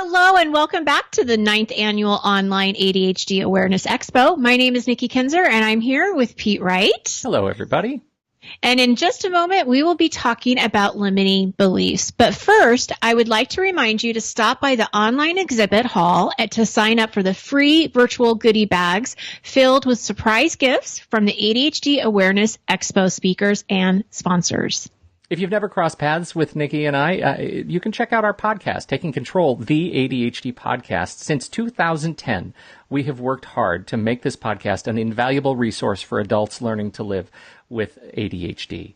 Hello and welcome back to the 9th Annual Online ADHD Awareness Expo. My name is Nikki Kinzer and I'm here with Pete Wright. Hello, everybody. And in just a moment, we will be talking about limiting beliefs. But first, I would like to remind you to stop by the online exhibit hall to sign up for the free virtual goodie bags filled with surprise gifts from the ADHD Awareness Expo speakers and sponsors. If you've never crossed paths with Nikki and I, you can check out our podcast, Taking Control, the ADHD podcast. Since 2010, we have worked hard to make this podcast an invaluable resource for adults learning to live with ADHD.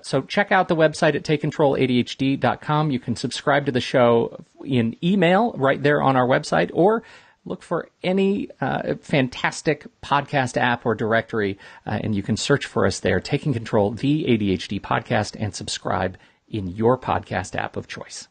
So check out the website at takecontroladhd.com. You can subscribe to the show in email right there on our website, or look for any fantastic podcast app or directory, and you can search for us there, Taking Control, the ADHD podcast, and subscribe in your podcast app of choice.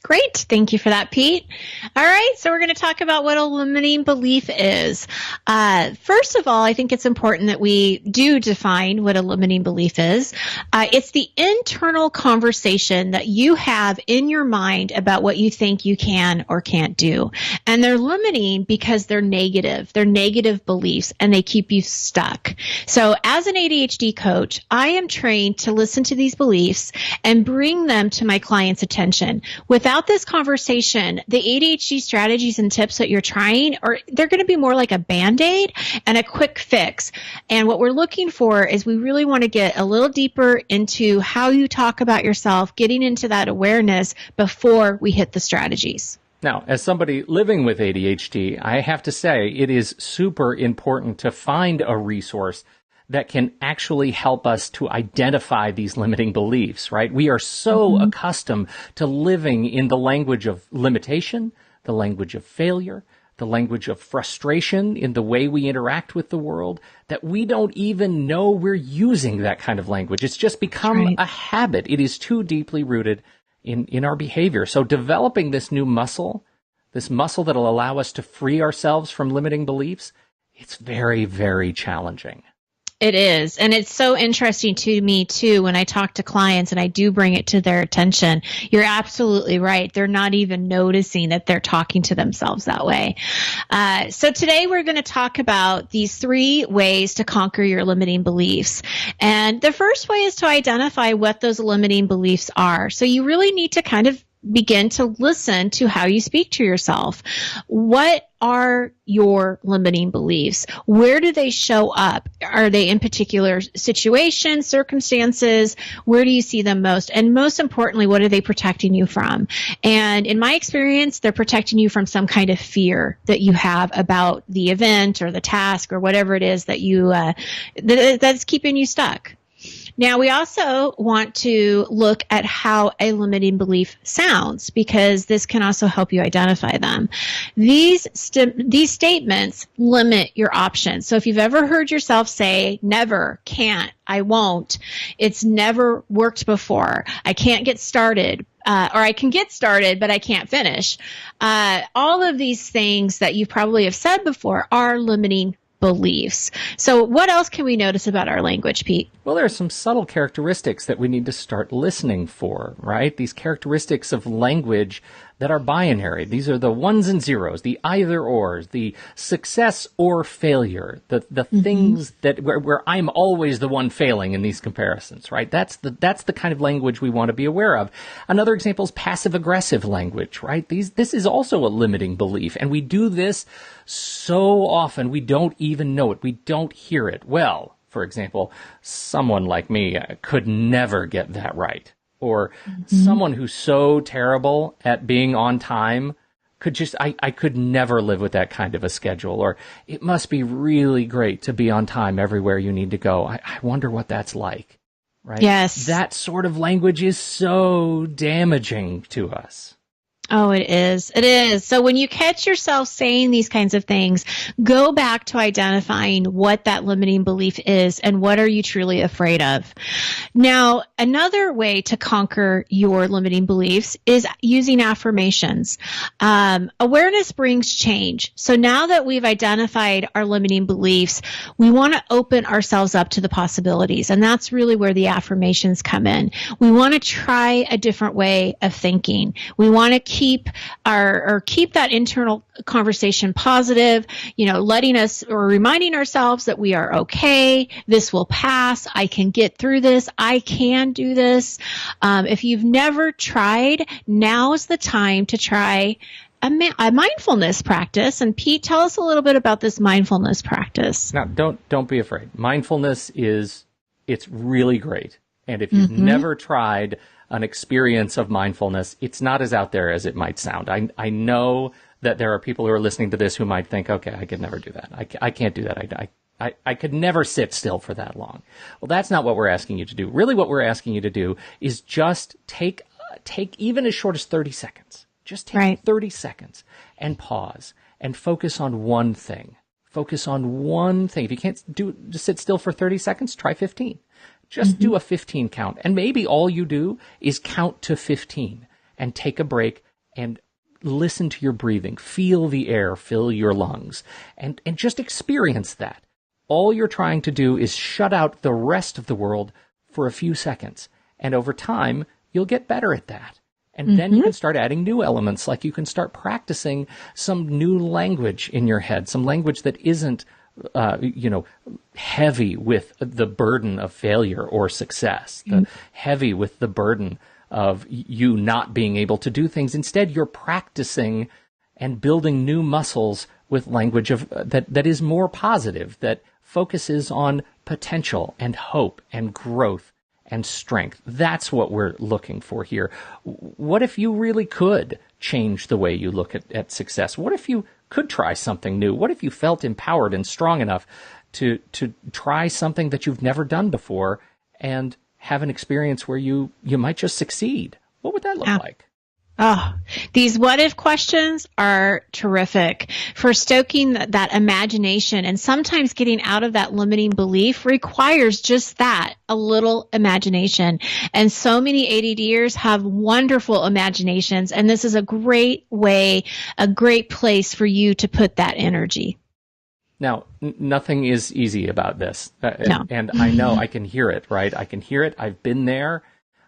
Great. Thank you for that, Pete. All right. So we're going to talk about what a limiting belief is. First of all, I think it's important that we do define what a limiting belief is. It's the internal conversation that you have in your mind about what you think you can or can't do. And they're limiting because they're negative. They're negative beliefs and they keep you stuck. So as an ADHD coach, I am trained to listen to these beliefs and bring them to my client's attention. Without this conversation, the ADHD strategies and tips that you're trying they're going to be more like a Band-Aid and a quick fix. And what we're looking for is we really want to get a little deeper into how you talk about yourself, getting into that awareness before we hit the strategies. Now, as somebody living with ADHD, I have to say it is super important to find a resource that can actually help us to identify these limiting beliefs, right? We are so accustomed to living in the language of limitation, the language of failure, the language of frustration in the way we interact with the world, that we don't even know we're using that kind of language. It's just become a habit. It is too deeply rooted in our behavior. So developing this new muscle, this muscle that'll allow us to free ourselves from limiting beliefs, it's very, very challenging. It is. And it's so interesting to me, too, when I talk to clients and I do bring it to their attention. You're absolutely right. They're not even noticing that they're talking to themselves that way. So today we're going to talk about these 3 ways to conquer your limiting beliefs. And the first way is to identify what those limiting beliefs are. So you really need to kind of begin to listen to how you speak to yourself. What are your limiting beliefs? Where do they show up? Are they in particular situations, circumstances? Where do you see them most? And most importantly, what are they protecting you from? And in my experience, they're protecting you from some kind of fear that you have about the event or the task or whatever it is that you that's keeping you stuck. Now, we also want to look at how a limiting belief sounds, because this can also help you identify them. These statements limit your options. So if you've ever heard yourself say, never, can't, I won't, it's never worked before, I can't get started, or I can get started, but I can't finish. All of these things that you probably have said before are limiting beliefs. So what else can we notice about our language, Pete? Well, there are some subtle characteristics that we need to start listening for, right? These characteristics of language that are binary. These are the ones and zeros, the either ors, the success or failure, the things that where I'm always the one failing in these comparisons, right? That's the kind of language we want to be aware of. Another example is passive aggressive language, right? This is also a limiting belief, and we do this so often we don't even know it. We don't hear it. Well, for example, someone like me could never get that right. Or someone who's so terrible at being on time I could never live with that kind of a schedule. Or it must be really great to be on time everywhere you need to go. I wonder what that's like, right? Yes. That sort of language is so damaging to us. Oh, it is. It is. So when you catch yourself saying these kinds of things, go back to identifying what that limiting belief is and what are you truly afraid of. Now, another way to conquer your limiting beliefs is using affirmations. Awareness brings change. So now that we've identified our limiting beliefs, we want to open ourselves up to the possibilities. And that's really where the affirmations come in. We want to try a different way of thinking. We want to keep keep that internal conversation positive, letting us or reminding ourselves that we are okay. This will pass. I can get through this. I can do this. If you've never tried, now's the time to try a mindfulness practice. And Pete, tell us a little bit about this mindfulness practice. Now, don't be afraid. Mindfulness it's really great. And if you've never tried an experience of mindfulness, it's not as out there as it might sound. I know that there are people who are listening to this who might think, okay, I could never do that. I can't do that. I could never sit still for that long. Well, that's not what we're asking you to do. Really, what we're asking you to do is just take even as short as 30 seconds. Just take 30 seconds and pause and focus on one thing. Focus on one thing. If you can't just sit still for 30 seconds, try 15. Just do a 15 count. And maybe all you do is count to 15 and take a break and listen to your breathing. Feel the air fill your lungs and just experience that. All you're trying to do is shut out the rest of the world for a few seconds. And over time, you'll get better at that. And then you can start adding new elements, like you can start practicing some new language in your head, some language that isn't, heavy with the burden of failure or success, heavy with the burden of you not being able to do things. Instead, you're practicing and building new muscles with language that is more positive, that focuses on potential and hope and growth and strength. That's what we're looking for here. What if you really could change the way you look at success? What if you could try something new? What if you felt empowered and strong enough to try something that you've never done before and have an experience where you might just succeed? What would that look like? Oh, these what if questions are terrific for stoking that imagination, and sometimes getting out of that limiting belief requires just that, a little imagination. And so many ADDers have wonderful imaginations, and this is a great way, a great place for you to put that energy. Now, nothing is easy about this. No. And I know I can hear it, right? I can hear it. I've been there.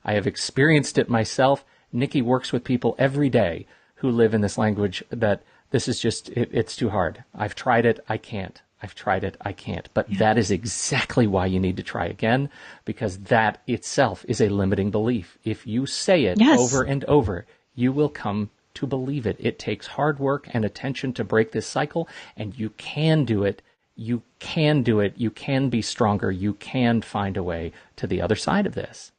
I have experienced it myself. Nikki works with people every day who live in this language that this is just, it's too hard. I've tried it. I can't. I've tried it. I can't. But that is exactly why you need to try again, because that itself is a limiting belief. If you say it over and over, you will come to believe it. It takes hard work and attention to break this cycle, and you can do it. You can do it. You can be stronger. You can find a way to the other side of this.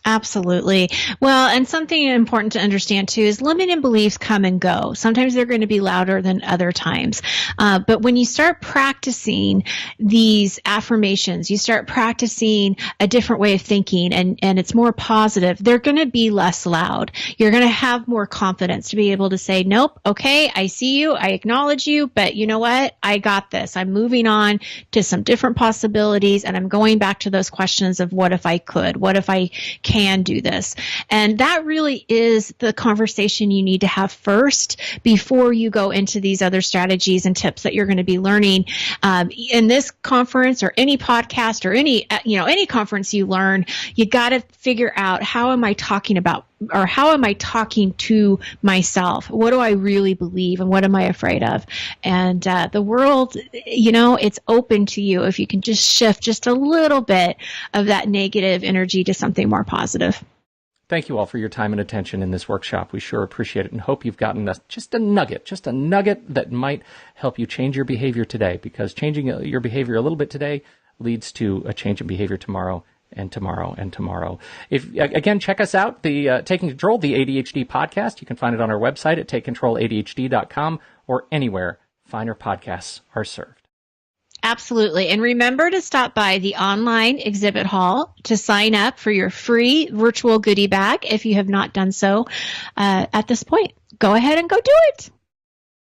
Absolutely. Well, and something important to understand too is limiting beliefs come and go. Sometimes they're going to be louder than other times. But when you start practicing these affirmations, you start practicing a different way of thinking, and it's more positive, they're going to be less loud. You're going to have more confidence to be able to say, nope, okay, I see you, I acknowledge you, but you know what? I got this. I'm moving on to some different possibilities, and I'm going back to those questions of what if I could? What if I can do this? And that really is the conversation you need to have first before you go into these other strategies and tips that you're going to be learning in this conference or any podcast or any conference you learn. You got to figure out, how am I talking about, or how am I talking to myself? What do I really believe, and what am I afraid of? And the world, it's open to you if you can just shift just a little bit of that negative energy to something more positive. Thank you all for your time and attention in this workshop. We sure appreciate it, and hope you've gotten just a nugget that might help you change your behavior today, because changing your behavior a little bit today leads to a change in behavior tomorrow and tomorrow and tomorrow. If again, check us out, the Taking Control, the ADHD podcast. You can find it on our website at takecontroladhd.com or anywhere finer podcasts are served. Absolutely. And remember to stop by the online exhibit hall to sign up for your free virtual goodie bag if you have not done so at this point. Go ahead and go do it.